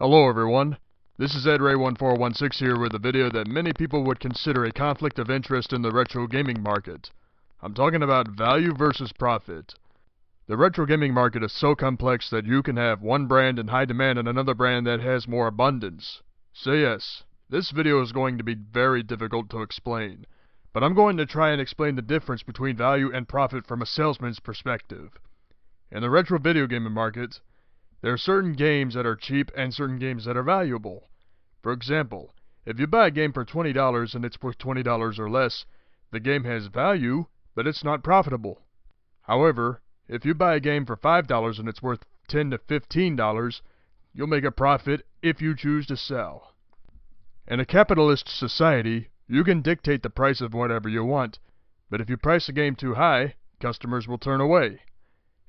Hello everyone, this is Edray1416 here with a video that many people would consider a conflict of interest in the retro gaming market. I'm talking about value versus profit. The retro gaming market is so complex that you can have one brand in high demand and another brand that has more abundance. So yes, this video is going to be very difficult to explain, but I'm going to try and explain the difference between value and profit from a salesman's perspective. In the retro video gaming market, there are certain games that are cheap and certain games that are valuable. For example, if you buy a game for $20 and it's worth $20 or less, the game has value, but it's not profitable. However, if you buy a game for $5 and it's worth $10 to $15, you'll make a profit if you choose to sell. In a capitalist society, you can dictate the price of whatever you want, but if you price a game too high, customers will turn away.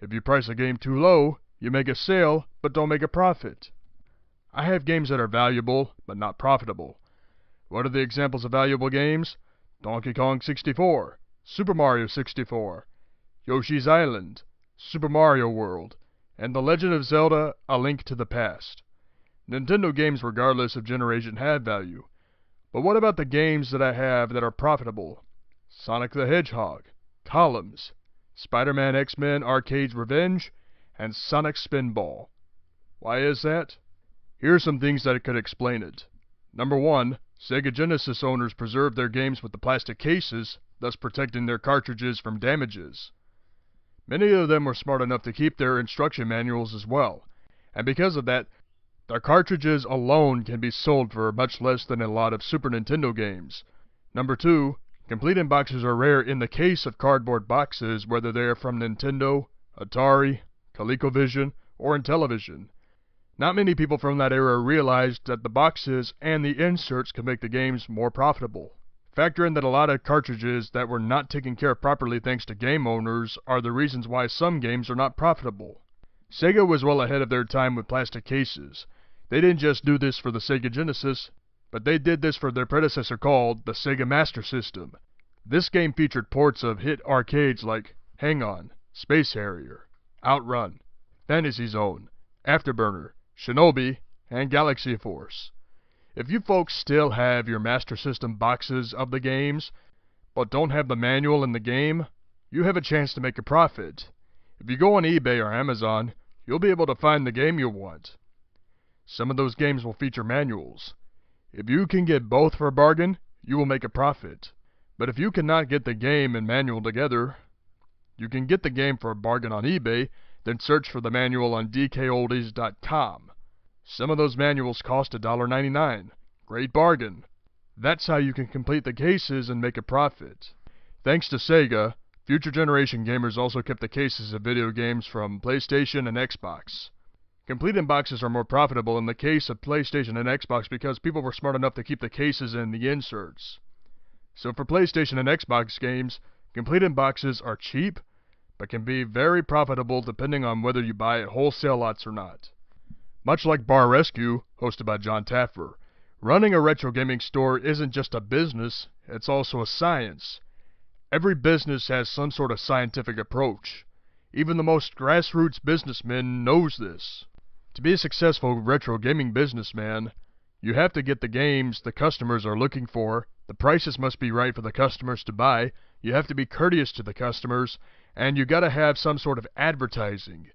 If you price a game too low, you make a sale, but don't make a profit. I have games that are valuable, but not profitable. What are the examples of valuable games? Donkey Kong 64, Super Mario 64, Yoshi's Island, Super Mario World, and The Legend of Zelda: A Link to the Past. Nintendo games, regardless of generation, have value. But what about the games that I have that are profitable? Sonic the Hedgehog, Columns, Spider-Man X-Men Arcade's Revenge, and Sonic Spinball. Why is that? Here are some things that could explain it. Number 1, Sega Genesis owners preserved their games with the plastic cases, thus protecting their cartridges from damages. Many of them were smart enough to keep their instruction manuals as well, and because of that, their cartridges alone can be sold for much less than a lot of Super Nintendo games. Number 2, complete boxes are rare in the case of cardboard boxes, whether they are from Nintendo, Atari, ColecoVision, or Intellivision. Not many people from that era realized that the boxes and the inserts could make the games more profitable. Factor in that a lot of cartridges that were not taken care of properly thanks to game owners are the reasons why some games are not profitable. Sega was well ahead of their time with plastic cases. They didn't just do this for the Sega Genesis, but they did this for their predecessor called the Sega Master System. This game featured ports of hit arcades like Hang On, Space Harrier, Outrun, Fantasy Zone, Afterburner, Shinobi, and Galaxy Force. If you folks still have your Master System boxes of the games, but don't have the manual in the game, you have a chance to make a profit. If you go on eBay or Amazon, you'll be able to find the game you want. Some of those games will feature manuals. If you can get both for a bargain, you will make a profit. But if you cannot get the game and manual together, you can get the game for a bargain on eBay, then search for the manual on dkoldies.com. Some of those manuals cost $1.99. Great bargain. That's how you can complete the cases and make a profit. Thanks to Sega, future generation gamers also kept the cases of video games from PlayStation and Xbox. Complete boxes are more profitable in the case of PlayStation and Xbox because people were smart enough to keep the cases and the inserts. So for PlayStation and Xbox games, complete boxes are cheap, but can be very profitable depending on whether you buy at wholesale lots or not. Much like Bar Rescue, hosted by John Taffer, running a retro gaming store isn't just a business, it's also a science. Every business has some sort of scientific approach. Even the most grassroots businessman knows this. To be a successful retro gaming businessman, you have to get the games the customers are looking for, the prices must be right for the customers to buy, you have to be courteous to the customers, and you gotta have some sort of advertising.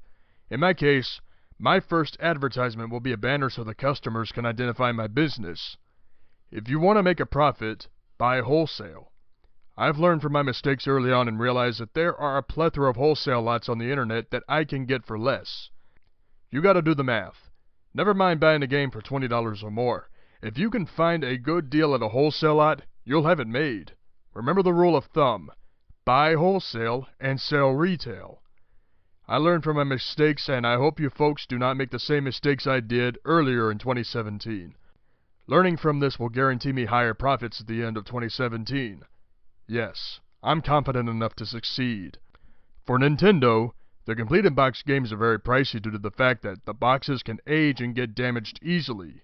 In my case, my first advertisement will be a banner so the customers can identify my business. If you want to make a profit, buy wholesale. I've learned from my mistakes early on and realized that there are a plethora of wholesale lots on the internet that I can get for less. You gotta do the math. Never mind buying a game for $20 or more. If you can find a good deal at a wholesale lot, you'll have it made. Remember the rule of thumb. Buy wholesale and sell retail. I learned from my mistakes, and I hope you folks do not make the same mistakes I did earlier in 2017. Learning from this will guarantee me higher profits at the end of 2017. Yes, I'm confident enough to succeed. For Nintendo, the complete box games are very pricey due to the fact that the boxes can age and get damaged easily.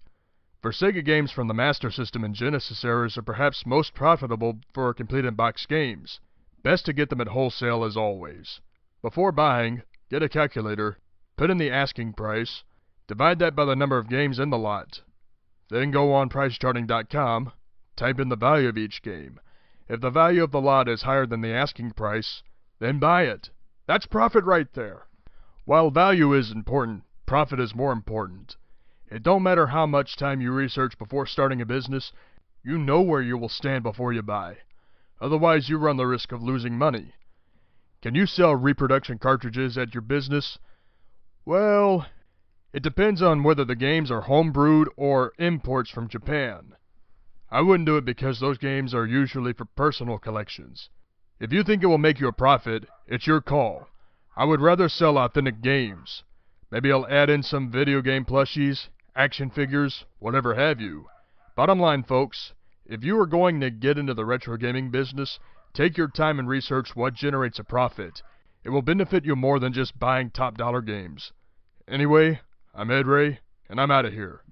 For Sega games from the Master System and Genesis eras are perhaps most profitable for complete box games. Best to get them at wholesale as always. Before buying, get a calculator, put in the asking price, Divide that by the number of games in the lot. Then go on pricecharting.com, type in the value of each game. If the value of the lot is higher than the asking price, then buy it. That's profit right there. While value is important, profit is more important. It don't matter how much time you research before starting a business, you know where you will stand before you buy. Otherwise, you run the risk of losing money. Can you sell reproduction cartridges at your business? Well, it depends on whether the games are home-brewed or imports from Japan. I wouldn't do it because those games are usually for personal collections. If you think it will make you a profit, it's your call. I would rather sell authentic games. Maybe I'll add in some video game plushies, action figures, whatever have you. Bottom line, folks, if you are going to get into the retro gaming business, take your time and research what generates a profit. It will benefit you more than just buying top dollar games. Anyway, I'm Edray, and I'm out of here.